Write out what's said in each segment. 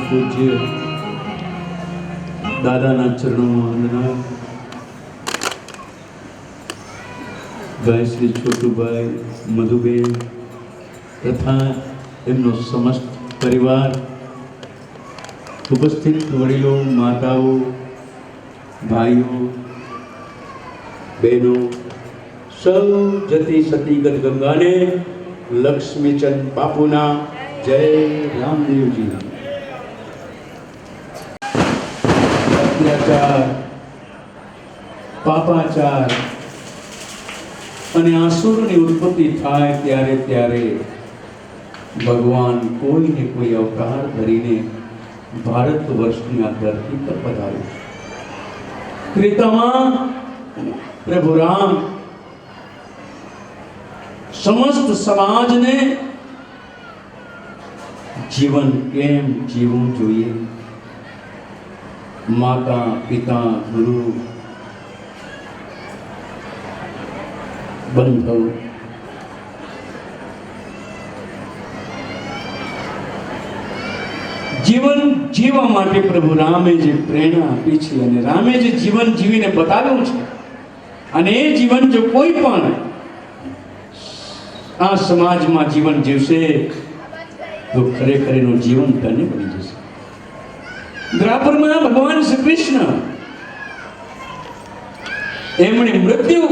પૂજ્ય દાદાના ચરણોમાં વંદના. ભાઈ શ્રી છોટુભાઈ, મધુબેન તથા એમનો સમસ્ત પરિવાર, ઉપસ્થિત વડીલો, માતાઓ, ભાઈઓ, બહેનો સૌ જતી સતી ગંગાને લક્ષ્મીચંદ બાપુના જય રામદેવજી. અત્યાચાર, પાપાચાર અને આસુરની ઉત્પત્તિ થાય ત્યારે ત્યારે ભગવાન કોઈ ને કોઈ અવતાર ધરીને ભારત વર્ષની આ ધરતી પર પધાર્યું. ત્રેતામાં પ્રભુ રામ સમસ્ત સમાજને જીવન કેમ જીવવું જોઈએ, માતા પિતા ગુરુ બંધુ જીવન જીવવા માટે પ્રભુ રામે જે પ્રેરણા આપી છે અને રામે જે જીવન જીવીને બતાવ્યું છે, અને એ જીવન જો કોઈ પણ આ સમાજમાં જીવન જીવશે તો ખરેખર એનું જીવન ધન્ય બની જશે. દ્વાપરમાં ભગવાન શ્રી કૃષ્ણ એમણે મૃત્યુ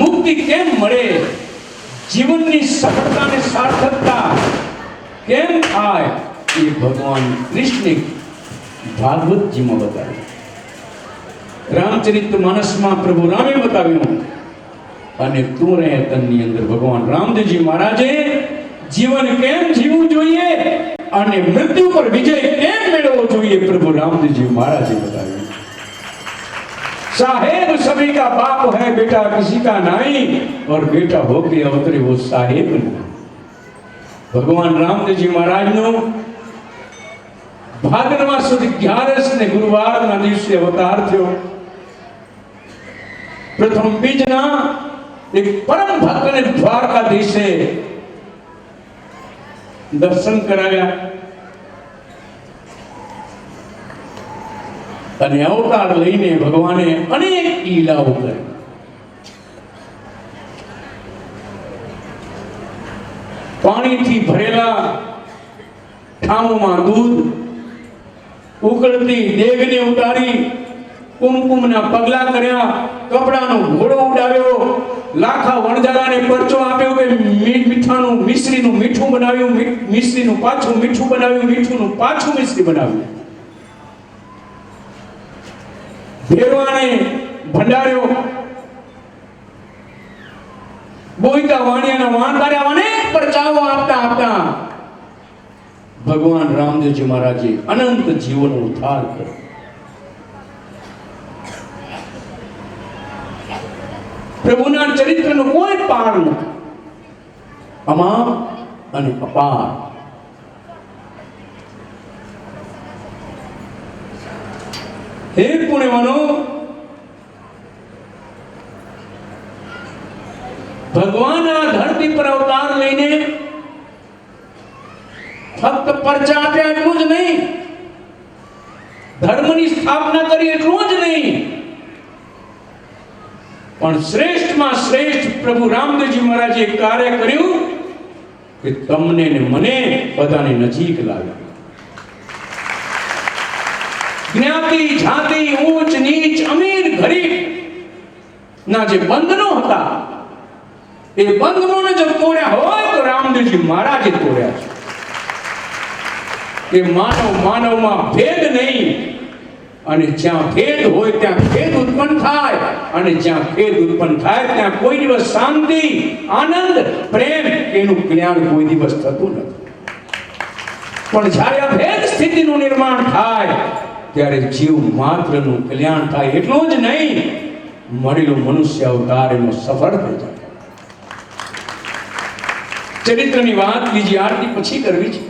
મુક્તિ કેમ મળે, જીવનની સફળતા અને સાર્થકતા કેમ થાય, એ ભગવાન કૃષ્ણે ભાગવતજીમાં બતાવ્યું. રામચરિત માનસમાં પ્રભુ રામે બતાવ્યું અને તુરે તનની અંદર ભગવાન રામદેવજી મહારાજે જીવન કેમ જીવવું જોઈએ અને મૃત્યુ પર વિજય કેમ મેળવવો જોઈએ પ્રભુ રામદેવજી મહારાજે બતાવ્યું. साहेब सभी का बाप है, बेटा किसी का नहीं, और बेटा होके अवतरे वो साहेब नहीं. भगवान रामदेवजी महाराज नो भाद्रवा सुद 11 ने गुरुवार ना दिवसे अवतार थयो. प्रथम बीजना एक परम भक्त ने द्वारकाधीशे दर्शन कराया અને અવતાર લઈને ભગવાને અનેક લીલાઓ કરી. પાણીથી ભરેલા ઠામોમાં દૂધ, ઉકળતી દેગને ઉતારી કુમકુમના પગલા કર્યા, કપડાનો ઘોડો ઉડાવ્યો, લાખા વણજારાને પરચો આપ્યો કે મીઠાનું મિશ્રીનું મીઠું બનાવ્યું, મિશ્રીનું પાછું મીઠું બનાવ્યું, મીઠુંનું પાછું મિશ્રી બનાવ્યું. ભેરવાને ભંડાર્યો, બોઈકા વાણિયાના વાણ કર્યા, અનેક પરચાઓ આપતા આપતા ભગવાન રામદેવજી મહારાજે અનંત જીવનનો ઉદ્ધાર કર્યો. પ્રભુના ચરિત્રનો કોઈ પાર નથી, અમાર અને અપાર. હે પુણ્યવાનો, ભગવાન આ ધરતી પર અવતાર લઈને ફક્ત પરચા આપ્યા એટલું જ નહીં, ધર્મની સ્થાપના કરી એટલું જ નહીં, પણ શ્રેષ્ઠમાં શ્રેષ્ઠ પ્રભુ રામદેવજી મહારાજે એક કાર્ય કર્યું કે તમને ને મને બધાને નજીક લાવ્યા. જ્ઞાતિ જાતિ ઊંચ નીચ અમીર ગરીબ ના જે બંધનો હતા, એ બંધનોને જો તોડ્યા હોય તો રામદેવજી મહારાજે તોડ્યા છે. કે માનવ માનવમાં ભેદ નહીં, અને જ્યાં ભેદ હોય ત્યાં ખેદ ઉત્પન્ન થાય, અને જ્યાં ખેદ ઉત્પન્ન થાય ત્યાં કોઈ દિવસ શાંતિ, આનંદ, પ્રેમ એનું જ્ઞાન કોઈ દિવસ થતું નથી. પણ જ્યારે આ ભેદ સ્થિતિનું નિર્માણ થાય ત્યારે જીવ માત્રનું કલ્યાણ થાય. એટલું જ નહીં, મળેલો મનુષ્ય અવતાર એનો સફળ થઈ જાય. ચરિત્રની વાત બીજી આરતી પછી કરવી છે,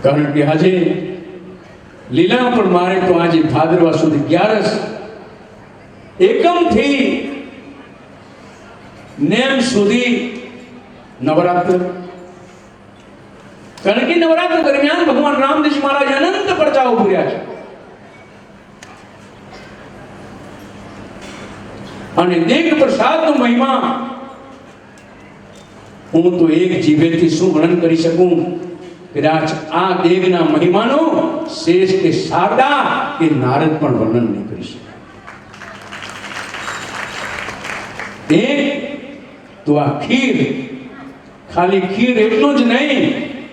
કારણ કે આજે લીલા પણ મારે તો આજે ભાદરવા સુધી 11 એકમથી નેમ સુધી નવરાત્ર. કારણ કે નવરાત્ર દરમિયાન ભગવાન રામદેવજી મહારાજ અનંત પરચાઓ પૂર્યા છે, અને દેગ પ્રસાદનો મહિમા હું તો એક જીભેથી શું વર્ણન કરી શકું. કદાચ આ દેગના મહિમાનો શેષ કે શારદા કે નારદ પણ વર્ણન નહીં કરી શકે. તો આ ખીર, ખાલી ખીર એટલું જ નહીં,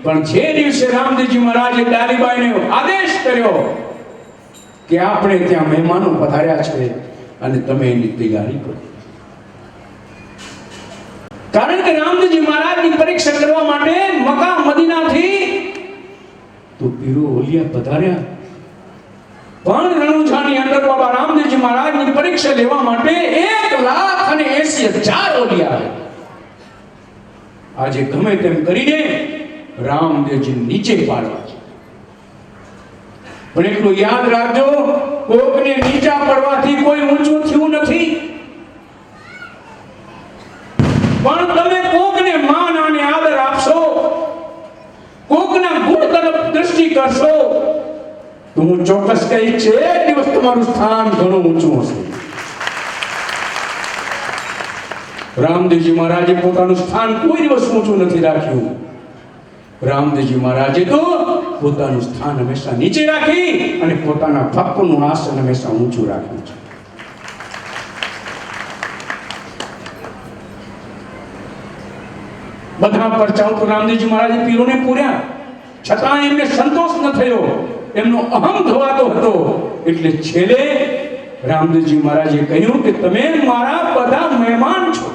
પણ જે દિવસે રામદેવજી મહારાજે ડાલીબાઈને આદેશ કર્યો કે આપણે ત્યાં મહેમાનો પધાર્યા છે અને તમે એની તૈયારી કરો, કારણ કે રામદેવજી મહારાજની પરીક્ષા કરવા માટે મક્કા મદીનાથી તો પીરો ઓલિયા પધાર્યા, પણ રણુજાની અંદર બાબા રામદેવજી મહારાજની પરીક્ષા લેવા માટે 1,80,000 ઓલિયા આવે. આજે ગમે તેમ કરીને રામદેવજી નીચે પાડવા છે, પણ એટલું યાદ રાખજો, કોકને નીચા પડવાથી કોઈ ઊંચું થયું નથી, પણ તમે કોકને માન અને આદર આપશો, કોકના ગુણ તરફ દ્રષ્ટિ કરશો, તો હું ચોક્કસ કહીશ છે એક દિવસ તમારું સ્થાન ઘણું ઊંચું હશે. રામદેવજી મહારાજે પોતાનું સ્થાન કોઈ દિવસ ઊંચું નથી રાખ્યું. રામદેવજી મહારાજે તો પોતાનું સ્થાન હંમેશા નીચે રાખી અને પોતાના ભક્તોનું આસન હંમેશા ઊંચું રાખ્યું છે. બધા પરચાઓ તો રામદેવજી મહારાજે પીરોને પૂર્યા, છતાં એમને સંતોષ ન થયો, એમનો અહમ ધવાતો હતો. એટલે છેલ્લે રામદેવજી મહારાજે કહ્યું કે તમે મારા બધા મહેમાન છો,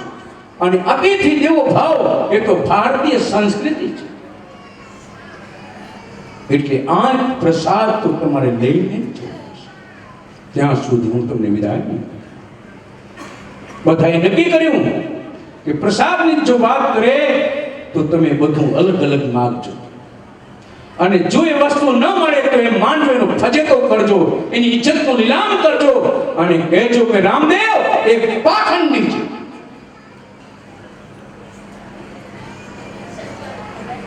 અને અતિથિ દેવો ભાવ એ તો ભારતીય સંસ્કૃતિ છે, એટલે આ પ્રસાદ તો તમારે લઈને ત્યાં સુધી હું તમને વિદાય નહીં. બધાએ નક્કી કર્યું કે પ્રસાદની જો વાત કરે તો તમે બધું અલગ અલગ માગજો, અને જો એ વસ્તુ ન મળે તો એ માનજો, એનો ફજેતો કરજો, એની ઇજ્જતનું લીલામ કરજો, અને કહેજો કે રામદેવ એક પાખંડી છે.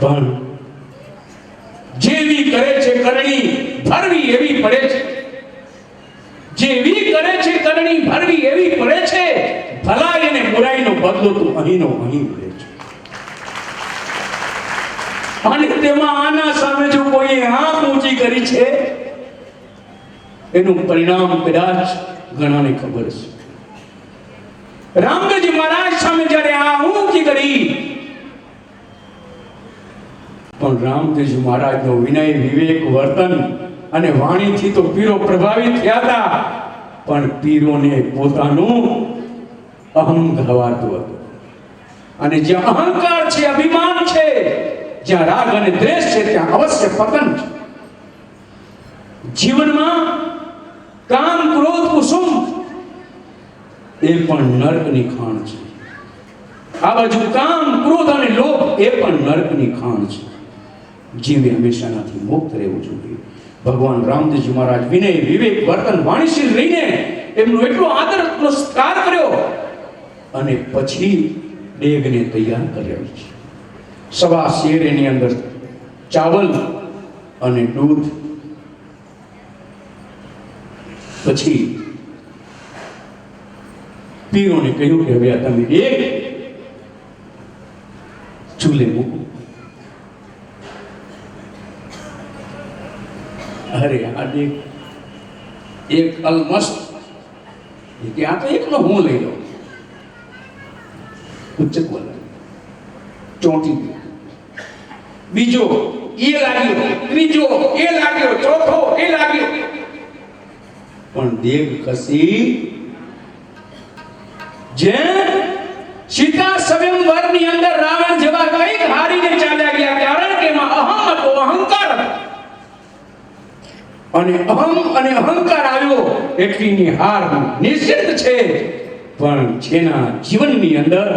પણ જેવી કરે છે કરણી ભરવી એવી પડે છે, જેવી કરે છે કરણી ભરવી એવી પડે છે, ભલાઈ અને બુરાઈનો બદલો તો અહીંનો અહીં મળે છે. અને તેમાં આના સામે જો કોઈ આંખ ઊંચી કરી છે, એનું પરિણામ કદાચ ઘણાને ખબર છે. રામદેવજી મહારાજ સામે જ્યારે આ ઊંચી કરી, પણ રામદેવજી મહારાજનો વિનય, વિવેક, વર્તન અને વાણીથી તો પીરો પ્રભાવિત થયા હતા, પણ પીરોને પોતાનું અહમ ગવાતું હતું. અને જ્યાં અહંકાર છે, અભિમાન છે, જ્યાં રાગ અને દ્વેષ છે, ત્યાં અવશ્ય પતન છે. જીવનમાં કામ, ક્રોધ, કુસુમ એ પણ નરકની ખાણ છે. આ બાજુ કામ, ક્રોધ અને લોભ એ પણ નરકની ખાણ છે. જીવે હંમેશાનાથી મુક્ત રહેવું જોઈએ. ભગવાન રામદેવજી મહારાજ વિનય, વિવેક, વર્તન, વાણીશીલ રહીને એમનો એટલો આદર સત્કાર કર્યો, અને પછી દેગને તૈયાર કર્યો છે. 1.25 શેર એની અંદર ચાવલ અને દૂધ, પછી પીરોને કહ્યું કે હવે આ તમે એક ચૂલે મૂકો. અરે આ એક અલમસ્ત, કે આ તો એકલો હું લઈ લઉં, ઉચ્ચક બોલા ચોંટી ગયો, બીજો એ લાગ્યો, ત્રીજો એ લાગ્યો, ચોથો એ લાગ્યો, પણ દેગ ખસી. જે સીતા સ્વયંવરની અંદર રાવણ જેવા કઈક હારીને ચાલ્યા ગયા, કારણ કે એમાં અહમ હતો, અહંકાર હતો, અને અહમ અને અહંકાર આવ્યો એટલીની હાર નિશ્ચિત છે. પણ જેના જીવનની અંદર